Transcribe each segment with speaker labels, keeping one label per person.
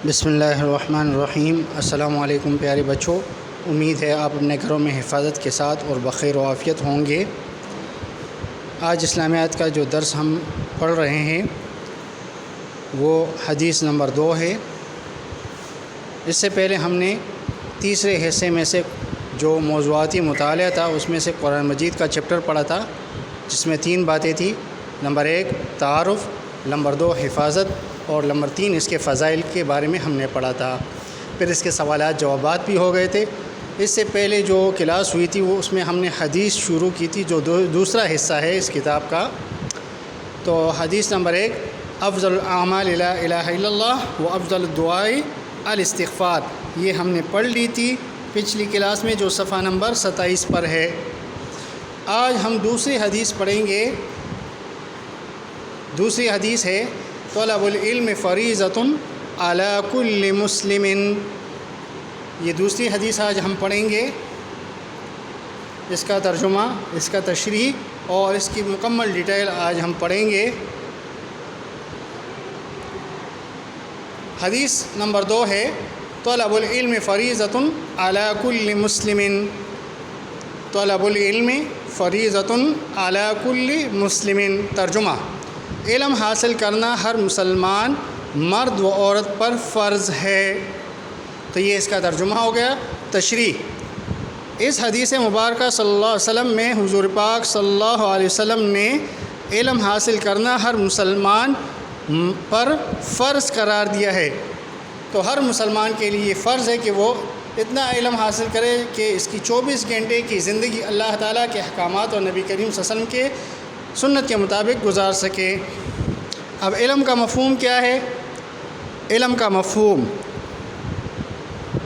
Speaker 1: بسم اللہ الرحمن الرحیم۔ السلام علیکم پیارے بچوں، امید ہے آپ اپنے گھروں میں حفاظت کے ساتھ اور بخیر و عافیت ہوں گے۔ آج اسلامیات کا جو درس ہم پڑھ رہے ہیں وہ حدیث نمبر 2 ہے۔ اس سے پہلے ہم نے تیسرے حصے میں سے جو موضوعاتی مطالعہ تھا اس میں سے قرآن مجید کا چیپٹر پڑھا تھا، جس میں 3 باتیں تھیں۔ نمبر 1 تعارف، نمبر 2 حفاظت، اور نمبر 3 اس کے فضائل کے بارے میں ہم نے پڑھا تھا۔ پھر اس کے سوالات جوابات بھی ہو گئے تھے۔ اس سے پہلے جو کلاس ہوئی تھی وہ اس میں ہم نے حدیث شروع کی تھی، جو دوسرا حصہ ہے اس کتاب کا۔ تو حدیث نمبر 1 افضل الاعمال لا الہ الا اللہ و افضل الدعاء الاستغفار، یہ ہم نے پڑھ لی تھی پچھلی کلاس میں، جو صفحہ نمبر 27 پر ہے۔ آج ہم دوسری حدیث پڑھیں گے۔ دوسری حدیث ہے طلب العلم فریضۃ علی کل مسلم۔ یہ دوسری حدیث آج ہم پڑھیں گے۔ اس کا ترجمہ، اس کا تشریح اور اس کی مکمل ڈیٹیل آج ہم پڑھیں گے۔ حدیث نمبر 2 ہے طلب العلم فریضۃ علی کل مسلم۔ طلب العلم فریضۃ علی کل مسلم۔ ترجمہ: علم حاصل کرنا ہر مسلمان مرد و عورت پر فرض ہے۔ تو یہ اس کا ترجمہ ہو گیا۔ تشریح: اس حدیث مبارکہ صلی اللہ علیہ وسلم میں حضور پاک صلی اللہ علیہ وسلم نے علم حاصل کرنا ہر مسلمان پر فرض قرار دیا ہے۔ تو ہر مسلمان کے لیے فرض ہے کہ وہ اتنا علم حاصل کرے کہ اس کی 24 گھنٹے کی زندگی اللہ تعالیٰ کے احکامات اور نبی کریم صلی اللہ علیہ وسلم کے سنت کے مطابق گزار سکے۔ اب علم کا مفہوم کیا ہے؟ علم کا مفہوم،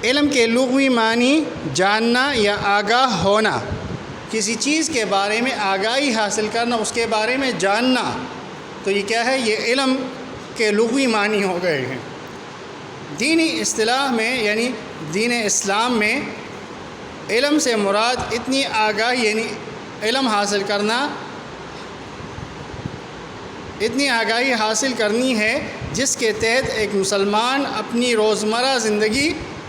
Speaker 1: علم کے لغوی معنی جاننا یا آگاہ ہونا، کسی چیز کے بارے میں آگاہی حاصل کرنا، اس کے بارے میں جاننا۔ تو یہ کیا ہے؟ یہ علم کے لغوی معنی ہو گئے ہیں۔ دینی اصطلاح میں یعنی دین اسلام میں علم سے مراد اتنی آگاہی یعنی علم حاصل کرنا، اتنی آگاہی حاصل کرنی ہے جس کے تحت ایک مسلمان اپنی روزمرہ زندگی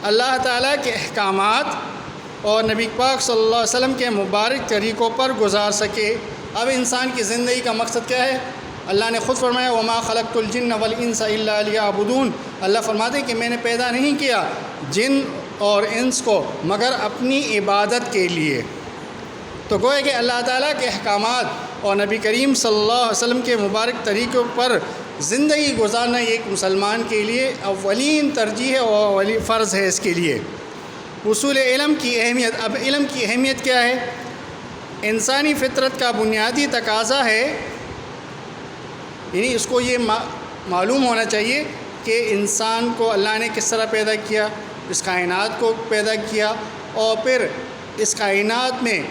Speaker 1: اللہ تعالیٰ کے احکامات اور نبی پاک صلی اللہ علیہ وسلم کے مبارک طریقوں پر گزار سکے۔ اب انسان کی زندگی کا مقصد کیا ہے؟ اللہ نے خود فرمایا وما خلقت الجن والانس الا لیعبدون۔ اللہ فرماتے ہیں کہ میں نے پیدا نہیں کیا جن اور انس کو مگر اپنی عبادت کے لیے۔ تو گویا کہ اللہ تعالیٰ کے احکامات اور نبی کریم صلی اللہ علیہ وسلم کے مبارک طریقوں پر زندگی گزارنا یہ ایک مسلمان کے لیے اولین ترجیح ہے اور اولین فرض ہے اس کے لیے۔ اصول علم کی اہمیت۔ اب علم کی اہمیت کیا ہے؟ انسانی فطرت کا بنیادی تقاضا ہے، یعنی اس کو یہ معلوم ہونا چاہیے کہ انسان کو اللہ نے کس طرح پیدا کیا، اس کائنات کو پیدا کیا، اور پھر اس کائنات میں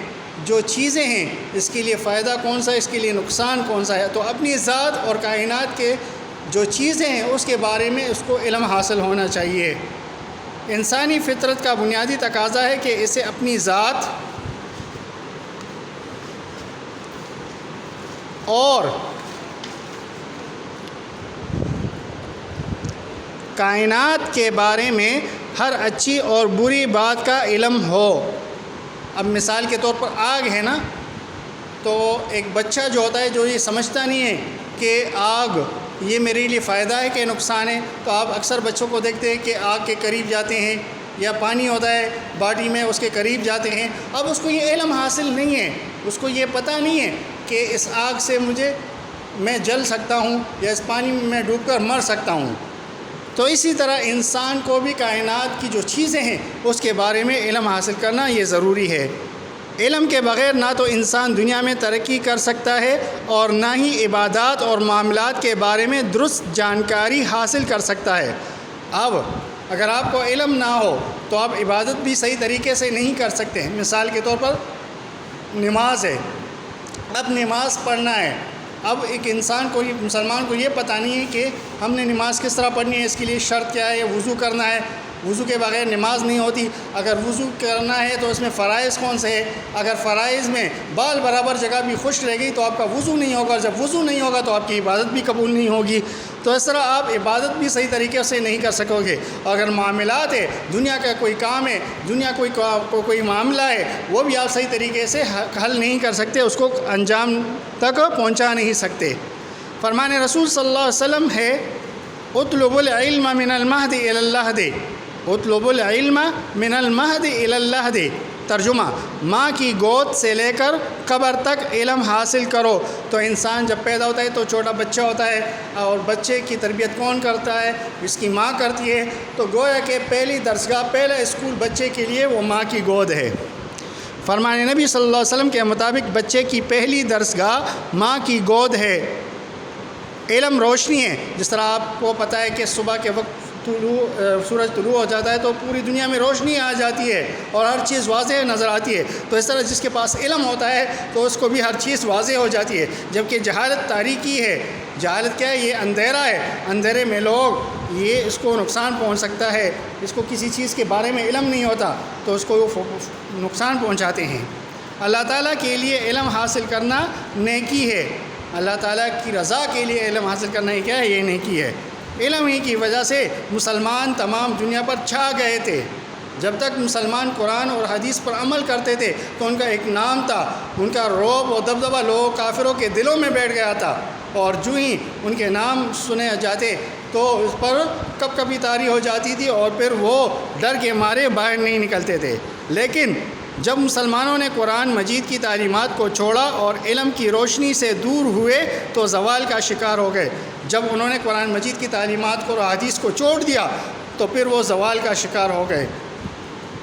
Speaker 1: جو چیزیں ہیں اس کے لیے فائدہ کون سا ہے، اس کے لیے نقصان کون سا ہے۔ تو اپنی ذات اور کائنات کے جو چیزیں ہیں اس کے بارے میں اس کو علم حاصل ہونا چاہیے۔ انسانی فطرت کا بنیادی تقاضا ہے کہ اسے اپنی ذات اور کائنات کے بارے میں ہر اچھی اور بری بات کا علم ہو۔ اب مثال کے طور پر آگ ہے نا، تو ایک بچہ جو ہوتا ہے جو یہ سمجھتا نہیں ہے کہ آگ یہ میرے لیے فائدہ ہے کہ نقصان ہے، تو آپ اکثر بچوں کو دیکھتے ہیں کہ آگ کے قریب جاتے ہیں، یا پانی ہوتا ہے باٹی میں اس کے قریب جاتے ہیں۔ اب اس کو یہ علم حاصل نہیں ہے، اس کو یہ پتہ نہیں ہے کہ اس آگ سے میں جل سکتا ہوں یا اس پانی میں ڈوب کر مر سکتا ہوں۔ تو اسی طرح انسان کو بھی کائنات کی جو چیزیں ہیں اس کے بارے میں علم حاصل کرنا یہ ضروری ہے۔ علم کے بغیر نہ تو انسان دنیا میں ترقی کر سکتا ہے اور نہ ہی عبادات اور معاملات کے بارے میں درست جانکاری حاصل کر سکتا ہے۔ اب اگر آپ کو علم نہ ہو تو آپ عبادت بھی صحیح طریقے سے نہیں کر سکتے۔ مثال کے طور پر نماز ہے، اب نماز پڑھنا ہے، اب ایک انسان کو مسلمان کو یہ پتہ نہیں ہے کہ ہم نے نماز کس طرح پڑھنی ہے، اس کے لیے شرط کیا ہے، وضو کرنا ہے، وضو کے بغیر نماز نہیں ہوتی۔ اگر وضو کرنا ہے تو اس میں فرائض کون سے ہے، اگر فرائض میں بال برابر جگہ بھی خشک رہ گئی تو آپ کا وضو نہیں ہوگا، جب وضو نہیں ہوگا تو آپ کی عبادت بھی قبول نہیں ہوگی۔ تو اس طرح آپ عبادت بھی صحیح طریقے سے نہیں کر سکو گے. اگر معاملات ہے، دنیا کا کوئی کام ہے، دنیا کوئی معاملہ ہے، وہ بھی آپ صحیح طریقے سے حل نہیں کر سکتے، اس کو انجام تک پہنچا نہیں سکتے. فرمان رسول صلی اللہ علیہ وسلم ہے اطلب العلم من المہد الی اللحد، اطلب العلم من المہد الی اللحد. ترجمہ: ماں کی گود سے لے کر قبر تک علم حاصل کرو. تو انسان جب پیدا ہوتا ہے تو چھوٹا بچہ ہوتا ہے، اور بچے کی تربیت کون کرتا ہے؟ اس کی ماں کرتی ہے. تو گویا کہ پہلی درسگاہ، پہلا اسکول بچے کے لیے وہ ماں کی گود ہے. فرمان نبی صلی اللہ علیہ وسلم کے مطابق بچے کی پہلی درسگاہ ماں کی گود ہے. علم روشنی ہے. جس طرح آپ کو پتہ ہے کہ صبح کے وقت سورج طلوع ہو جاتا ہے تو پوری دنیا میں روشنی آ جاتی ہے اور ہر چیز واضح نظر آتی ہے. تو اس طرح جس کے پاس علم ہوتا ہے تو اس کو بھی ہر چیز واضح ہو جاتی ہے. جبکہ جہالت تاریکی ہے. جہالت کیا ہے؟ یہ اندھیرا ہے. اندھیرے میں لوگ اس کو نقصان پہنچ سکتا ہے. اس کو کسی چیز کے بارے میں علم نہیں ہوتا تو اس کو نقصان پہنچاتے ہیں. اللہ تعالیٰ کے لیے علم حاصل کرنا نیکی ہے. اللہ تعالیٰ کی رضا کے لیے علم حاصل کرنا کیا ہے؟ یہ نیکی ہے. علم ہی کی وجہ سے مسلمان تمام دنیا پر چھا گئے تھے. جب تک مسلمان قرآن اور حدیث پر عمل کرتے تھے تو ان کا ایک نام تھا، ان کا رعب و دبدبہ لوگوں کافروں کے دلوں میں بیٹھ گیا تھا. اور جو ہی ان کے نام سنے جاتے تو اس پر کب کبھی طاری ہو جاتی تھی اور پھر وہ ڈر کے مارے باہر نہیں نکلتے تھے. لیکن جب مسلمانوں نے قرآن مجید کی تعلیمات کو چھوڑا اور علم کی روشنی سے دور ہوئے تو زوال کا شکار ہو گئے. جب انہوں نے قرآن مجید کی تعلیمات کو اور حدیث کو چھوڑ دیا تو پھر وہ زوال کا شکار ہو گئے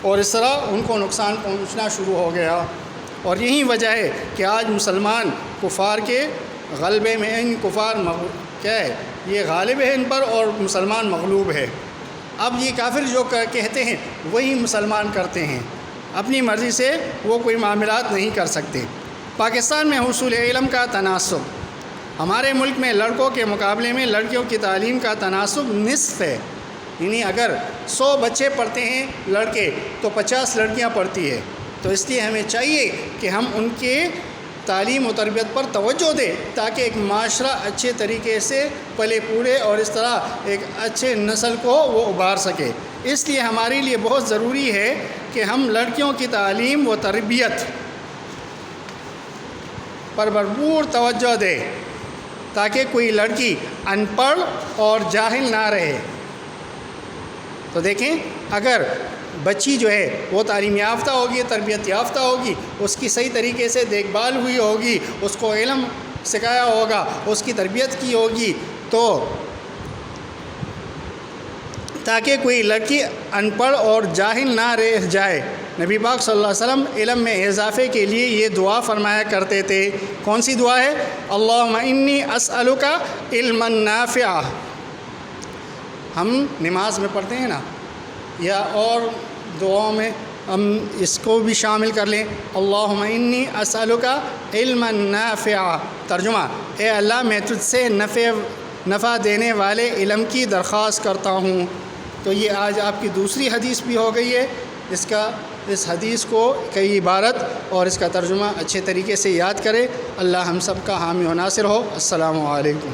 Speaker 1: اور اس طرح ان کو نقصان پہنچنا شروع ہو گیا. اور یہی وجہ ہے کہ آج مسلمان کفار کے غلبے میں، ان کفار کیا ہے؟ یہ غالب ہے ان پر اور مسلمان مغلوب ہے. اب یہ کافر جو کہتے ہیں وہی مسلمان کرتے ہیں. اپنی مرضی سے وہ کوئی معاملات نہیں کر سکتے. پاکستان میں حصول علم کا تناسب، ہمارے ملک میں لڑکوں کے مقابلے میں لڑکیوں کی تعلیم کا تناسب نصف ہے. یعنی اگر 100 بچے پڑھتے ہیں لڑکے تو 50 لڑکیاں پڑھتی ہے. تو اس لیے ہمیں چاہیے کہ ہم ان کے تعلیم و تربیت پر توجہ دیں تاکہ ایک معاشرہ اچھے طریقے سے پلے پھولے اور اس طرح ایک اچھے نسل کو وہ ابھار سکے. اس لیے ہمارے لیے بہت ضروری ہے کہ ہم لڑکیوں کی تعلیم و تربیت پر بھرپور توجہ دیں تاکہ کوئی لڑکی ان پڑھ اور جاہل نہ رہے. تو دیکھیں، اگر بچی جو ہے وہ تعلیم یافتہ ہوگی، تربیت یافتہ ہوگی، اس کی صحیح طریقے سے دیکھ بھال ہوئی ہوگی، اس کو علم سکھایا ہوگا، اس کی تربیت کی ہوگی، تو تاکہ کوئی لڑکی ان پڑھ اور جاہل نہ رہ جائے. نبی پاک صلی اللہ علیہ وسلم علم میں اضافے کے لیے یہ دعا فرمایا کرتے تھے. کون سی دعا ہے؟ اللہم انی اسألک علما نافعا. ہم نماز میں پڑھتے ہیں نا، یا اور دعاؤں میں ہم اس کو بھی شامل کر لیں. اللہم انی اسألک علما نافعا. ترجمہ: اے اللہ، میں تجھ سے نفع دینے والے علم کی درخواست کرتا ہوں. تو یہ آج آپ کی دوسری حدیث بھی ہو گئی ہے. اس حدیث کو کئی عبارت اور اس کا ترجمہ اچھے طریقے سے یاد کرے. اللہ ہم سب کا حامی و ناصر ہو. السلام علیکم.